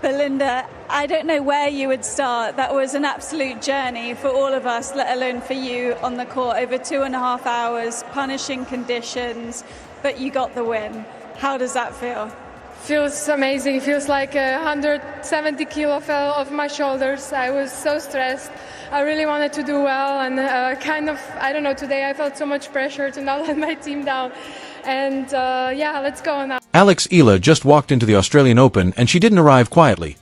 Belinda, I don't know where you would start. That was an absolute journey for all of us, let alone for you on the court. Over 2.5 hours, punishing conditions, but you got the win. How does that feel? Feels amazing. Feels like 170 kilo fell off my shoulders. I was so stressed. I really wanted to do well, and I don't know, today I felt so much pressure to not let my team down. And let's go now. Alex Eala just walked into the Australian Open, and she didn't arrive quietly.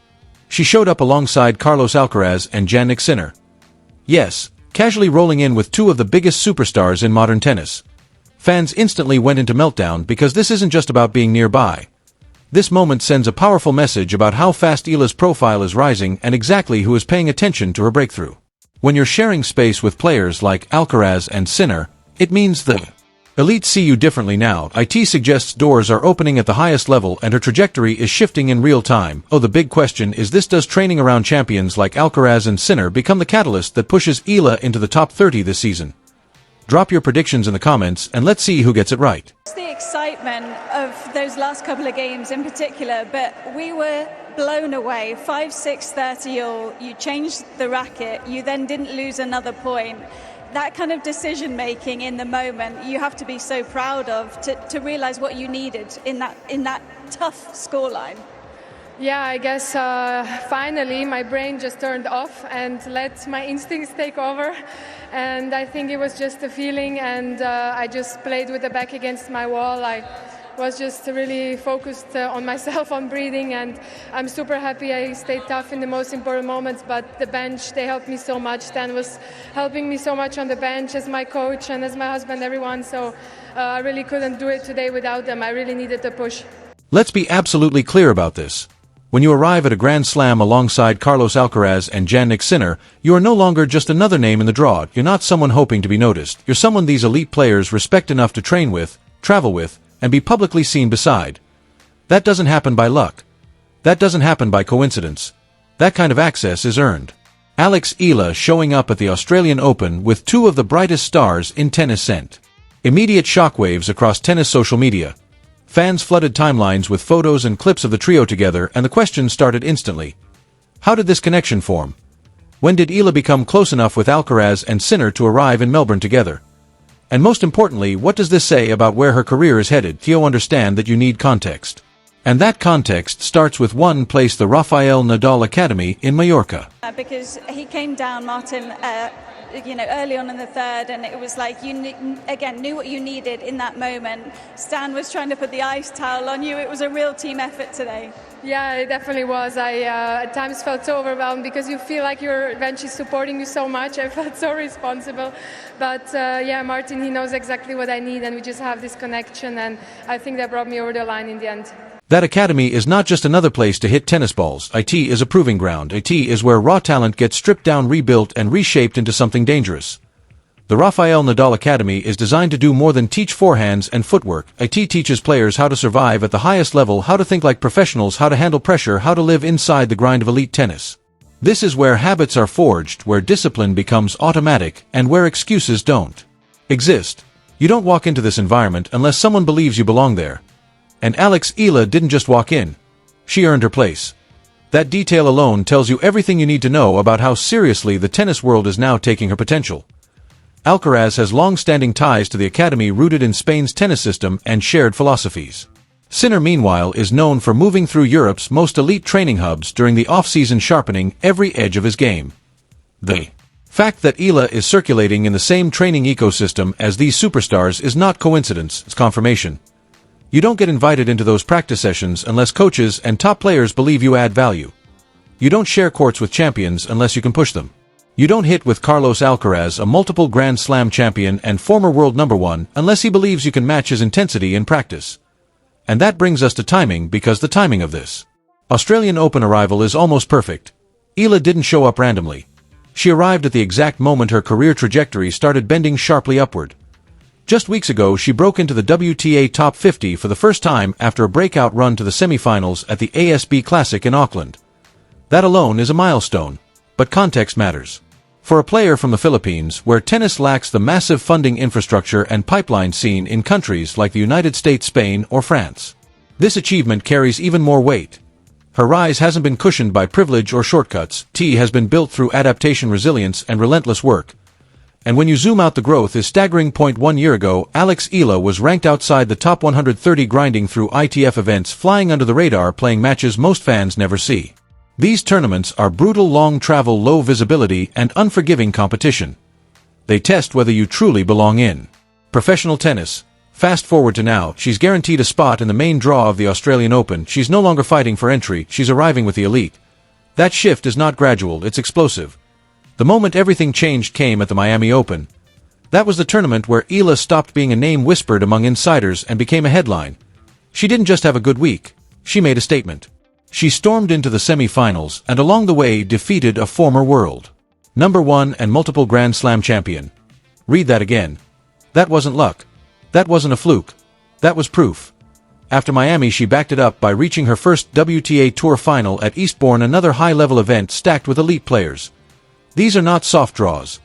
She showed up alongside Carlos Alcaraz and Jannik Sinner. Yes, casually rolling in with two of the biggest superstars in modern tennis. Fans instantly went into meltdown because this isn't just about being nearby. This moment sends a powerful message about how fast Eala's profile is rising and exactly who is paying attention to her breakthrough. When you're sharing space with players like Alcaraz and Sinner, it means the elite see you differently now. IT suggests doors are opening at the highest level and her trajectory is shifting in real time. Oh, the big question is this: does training around champions like Alcaraz and Sinner become the catalyst that pushes Eala into the top 30 this season? Drop your predictions in the comments and let's see who gets it right. It's the excitement of those last couple of games in particular, but we were blown away. 5-6-30 all, you changed the racket, you then didn't lose another point. That kind of decision making in the moment, you have to be so proud of to realize what you needed in that tough scoreline. Yeah, I guess finally my brain just turned off and let my instincts take over. And I think it was just a feeling, and I just played with the back against my wall. I was just really focused on myself, on breathing, and I'm super happy I stayed tough in the most important moments. But the bench, they helped me so much. Stan was helping me so much on the bench as my coach and as my husband, everyone. So I really couldn't do it today without them. I really needed the push. Let's be absolutely clear about this. When you arrive at a Grand Slam alongside Carlos Alcaraz and Jannik Sinner, you are no longer just another name in the draw. You're not someone hoping to be noticed. You're someone these elite players respect enough to train with, travel with, and be publicly seen beside. That doesn't happen by luck. That doesn't happen by coincidence. That kind of access is earned. Alex Eala showing up at the Australian Open with two of the brightest stars in tennis sent immediate shockwaves across tennis social media. Fans flooded timelines with photos and clips of the trio together, and the question started instantly. How did this connection form? When did Eala become close enough with Alcaraz and Sinner to arrive in Melbourne together? And most importantly, what does this say about where her career is headed? You understand that you need context. And that context starts with one place, the Rafael Nadal Academy in Mallorca. Because he came down, Martin, early on in the third, and it was like you knew what you needed in that moment. Stan was trying to put the ice towel on you. It was a real team effort today. Yeah, it definitely was. I at times felt so overwhelmed because you feel like your bench is supporting you so much. I felt so responsible. But Martin, he knows exactly what I need, and we just have this connection, and I think that brought me over the line in the end. That academy is not just another place to hit tennis balls. IT is a proving ground. IT is where raw talent gets stripped down, rebuilt, and reshaped into something dangerous. The Rafael Nadal Academy is designed to do more than teach forehands and footwork. IT teaches players how to survive at the highest level, how to think like professionals, how to handle pressure, how to live inside the grind of elite tennis. This is where habits are forged, where discipline becomes automatic, and where excuses don't exist. You don't walk into this environment unless someone believes you belong there. And Alex Eala didn't just walk in. She earned her place. That detail alone tells you everything you need to know about how seriously the tennis world is now taking her potential. Alcaraz has long-standing ties to the academy rooted in Spain's tennis system and shared philosophies. Sinner, meanwhile, is known for moving through Europe's most elite training hubs during the off-season, sharpening every edge of his game. The fact that Eala is circulating in the same training ecosystem as these superstars is not coincidence, it's confirmation. You don't get invited into those practice sessions unless coaches and top players believe you add value. You don't share courts with champions unless you can push them. You don't hit with Carlos Alcaraz, a multiple Grand Slam champion and former world #1, unless he believes you can match his intensity in practice. And that brings us to timing, because the timing of this Australian Open arrival is almost perfect. Eala didn't show up randomly. She arrived at the exact moment her career trajectory started bending sharply upward. Just weeks ago, she broke into the WTA Top 50 for the first time after a breakout run to the semifinals at the ASB Classic in Auckland. That alone is a milestone, but context matters. For a player from the Philippines, where tennis lacks the massive funding infrastructure and pipeline seen in countries like the United States, Spain, or France, this achievement carries even more weight. Her rise hasn't been cushioned by privilege or shortcuts. T has been built through adaptation, resilience, and relentless work. And when you zoom out, the growth is staggering. 1 year ago, Alex Eala was ranked outside the top 130, grinding through ITF events, flying under the radar, playing matches most fans never see. These tournaments are brutal, long travel, low visibility, and unforgiving competition. They test whether you truly belong in professional tennis. Fast forward to now, she's guaranteed a spot in the main draw of the Australian Open. She's no longer fighting for entry, she's arriving with the elite. That shift is not gradual, it's explosive. The moment everything changed came at the Miami Open. That was the tournament where Eala stopped being a name whispered among insiders and became a headline. She didn't just have a good week, she made a statement. She stormed into the semi-finals and along the way defeated a former world #1 and multiple Grand Slam champion. Read that again. That wasn't luck. That wasn't a fluke. That was proof. After Miami, she backed it up by reaching her first WTA Tour final at Eastbourne, another high-level event stacked with elite players. These are not soft draws.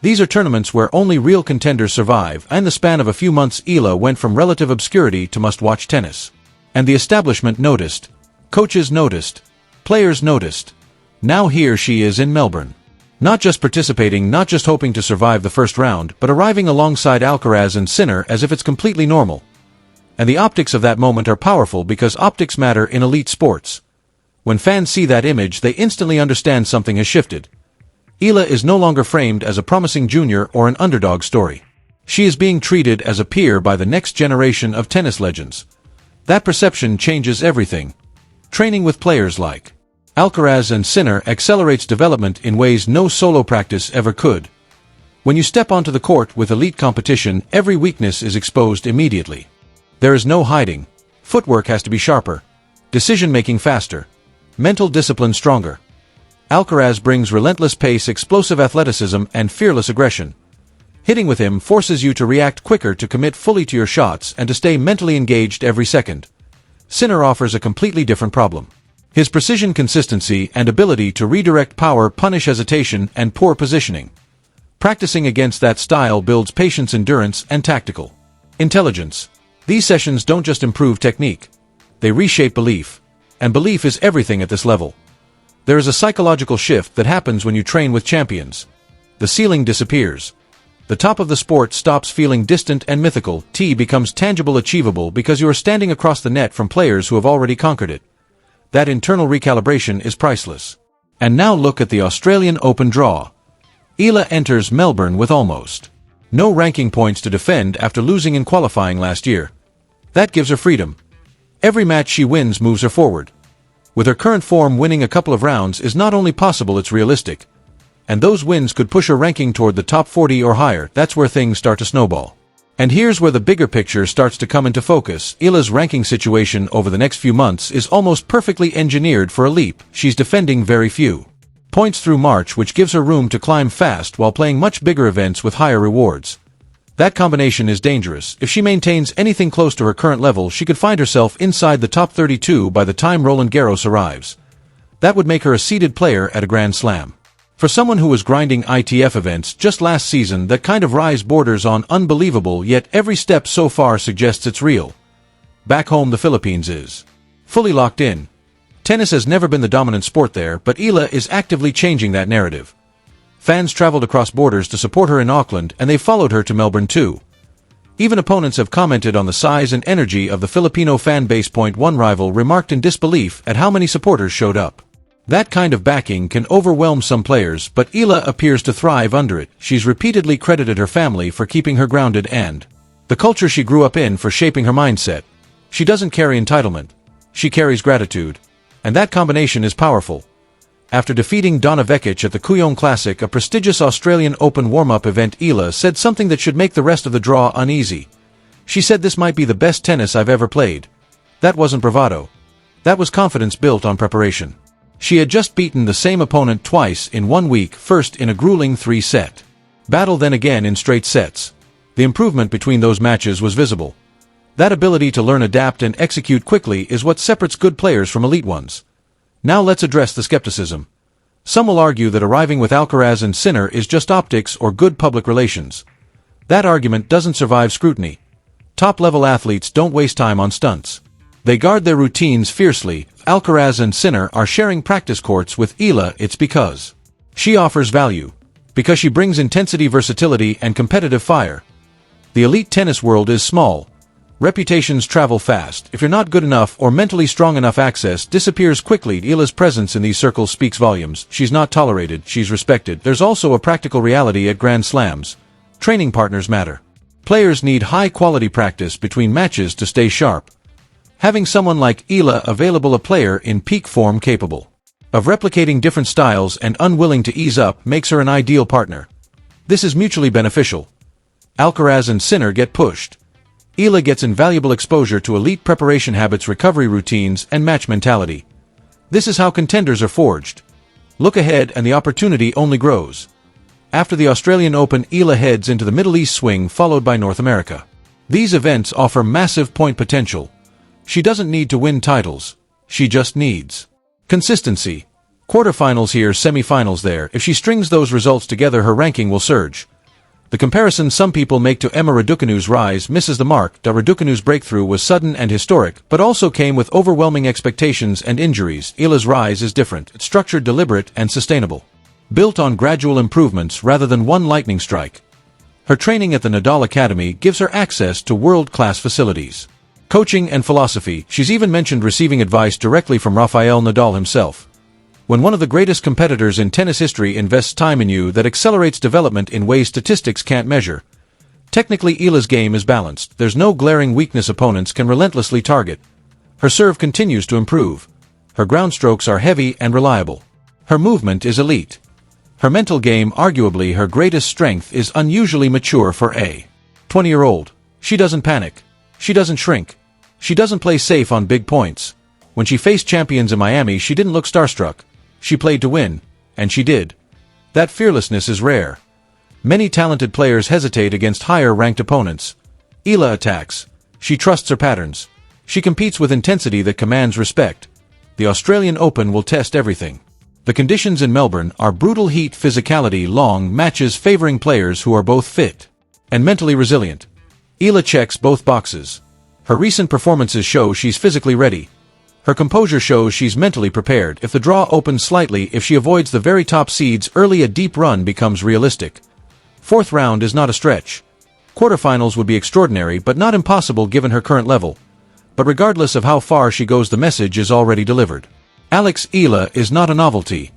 These are tournaments where only real contenders survive, and in the span of a few months, Eala went from relative obscurity to must-watch tennis. And the establishment noticed. Coaches noticed. Players noticed. Now here she is in Melbourne. Not just participating, not just hoping to survive the first round, but arriving alongside Alcaraz and Sinner as if it's completely normal. And the optics of that moment are powerful because optics matter in elite sports. When fans see that image, they instantly understand something has shifted. Eala is no longer framed as a promising junior or an underdog story. She is being treated as a peer by the next generation of tennis legends. That perception changes everything. Training with players like Alcaraz and Sinner accelerates development in ways no solo practice ever could. When you step onto the court with elite competition, every weakness is exposed immediately. There is no hiding. Footwork has to be sharper, decision-making faster, mental discipline stronger. Alcaraz brings relentless pace, explosive athleticism, and fearless aggression. Hitting with him forces you to react quicker, to commit fully to your shots, and to stay mentally engaged every second. Sinner offers a completely different problem. His precision, consistency, and ability to redirect power punish hesitation and poor positioning. Practicing against that style builds patience, endurance, and tactical intelligence. These sessions don't just improve technique. They reshape belief. And belief is everything at this level. There is a psychological shift that happens when you train with champions. The ceiling disappears. The top of the sport stops feeling distant and mythical. T becomes tangible, achievable, because you are standing across the net from players who have already conquered it. That internal recalibration is priceless. And now look at the Australian Open draw. Eala enters Melbourne with almost no ranking points to defend after losing in qualifying last year. That gives her freedom. Every match she wins moves her forward. With her current form, winning a couple of rounds is not only possible, it's realistic. And those wins could push her ranking toward the top 40 or higher. That's where things start to snowball. And here's where the bigger picture starts to come into focus. Eala's ranking situation over the next few months is almost perfectly engineered for a leap. She's defending very few points through March, which gives her room to climb fast while playing much bigger events with higher rewards. That combination is dangerous. If she maintains anything close to her current level, she could find herself inside the top 32 by the time Roland Garros arrives. That would make her a seeded player at a Grand Slam. For someone who was grinding ITF events just last season, that kind of rise borders on unbelievable, yet every step so far suggests it's real. Back home, the Philippines is fully locked in. Tennis has never been the dominant sport there, but Eala is actively changing that narrative. Fans traveled across borders to support her in Auckland, and they followed her to Melbourne too. Even opponents have commented on the size and energy of the Filipino fan base. One rival remarked in disbelief at how many supporters showed up. That kind of backing can overwhelm some players, but Eala appears to thrive under it. She's repeatedly credited her family for keeping her grounded and the culture she grew up in for shaping her mindset. She doesn't carry entitlement. She carries gratitude. And that combination is powerful. After defeating Donna Vekic at the Kuyong Classic, a prestigious Australian Open warm-up event, Eala said something that should make the rest of the draw uneasy. She said, "This might be the best tennis I've ever played." That wasn't bravado. That was confidence built on preparation. She had just beaten the same opponent twice in 1 week, first in a grueling 3-set battle, then again in straight sets. The improvement between those matches was visible. That ability to learn, adapt, and execute quickly is what separates good players from elite ones. Now let's address the skepticism. Some will argue that arriving with Alcaraz and Sinner is just optics or good public relations. That argument doesn't survive scrutiny. Top-level athletes don't waste time on stunts. They guard their routines fiercely. Alcaraz and Sinner are sharing practice courts with Eala. It's because she offers value. Because she brings intensity, versatility, and competitive fire. The elite tennis world is small. Reputations travel fast. If you're not good enough or mentally strong enough, access disappears quickly. Eala's presence in these circles speaks volumes. She's not tolerated, she's respected. There's also a practical reality at Grand Slams. Training partners matter. Players need high-quality practice between matches to stay sharp. Having someone like Eala available, a player in peak form capable of replicating different styles and unwilling to ease up, makes her an ideal partner. This is mutually beneficial. Alcaraz and Sinner get pushed. Eala gets invaluable exposure to elite preparation habits, recovery routines, and match mentality. This is how contenders are forged. Look ahead and the opportunity only grows. After the Australian Open, Eala heads into the Middle East swing, followed by North America. These events offer massive point potential. She doesn't need to win titles. She just needs consistency. Quarterfinals here, semifinals there. If she strings those results together, her ranking will surge. The comparison some people make to Emma Raducanu's rise misses the mark. Raducanu's breakthrough was sudden and historic, but also came with overwhelming expectations and injuries. Eala's rise is different. It's structured, deliberate, and sustainable. Built on gradual improvements rather than one lightning strike. Her training at the Nadal Academy gives her access to world-class facilities. Coaching and philosophy. She's even mentioned receiving advice directly from Rafael Nadal himself. When one of the greatest competitors in tennis history invests time in you, that accelerates development in ways statistics can't measure. Technically, Eala's game is balanced. There's no glaring weakness opponents can relentlessly target. Her serve continues to improve. Her ground strokes are heavy and reliable. Her movement is elite. Her mental game, arguably her greatest strength, is unusually mature for a 20-year-old. She doesn't panic. She doesn't shrink. She doesn't play safe on big points. When she faced champions in Miami, she didn't look starstruck. She played to win, and she did. That fearlessness is rare. Many talented players hesitate against higher-ranked opponents. Eala attacks. She trusts her patterns. She competes with intensity that commands respect. The Australian Open will test everything. The conditions in Melbourne are brutal heat, physicality, long matches favoring players who are both fit and mentally resilient. Eala checks both boxes. Her recent performances show she's physically ready. Her composure shows she's mentally prepared. If the draw opens slightly, if she avoids the very top seeds early, a deep run becomes realistic. Fourth round is not a stretch. Quarterfinals would be extraordinary, but not impossible given her current level. But regardless of how far she goes, the message is already delivered. Alex Eala is not a novelty.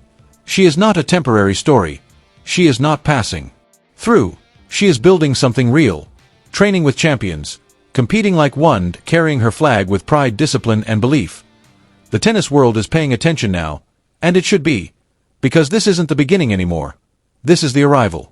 She is not a temporary story. She is not passing through. She is building something real. Training with champions. Competing like one, carrying her flag with pride, discipline, and belief. The tennis world is paying attention now, and it should be. Because this isn't the beginning anymore. This is the arrival.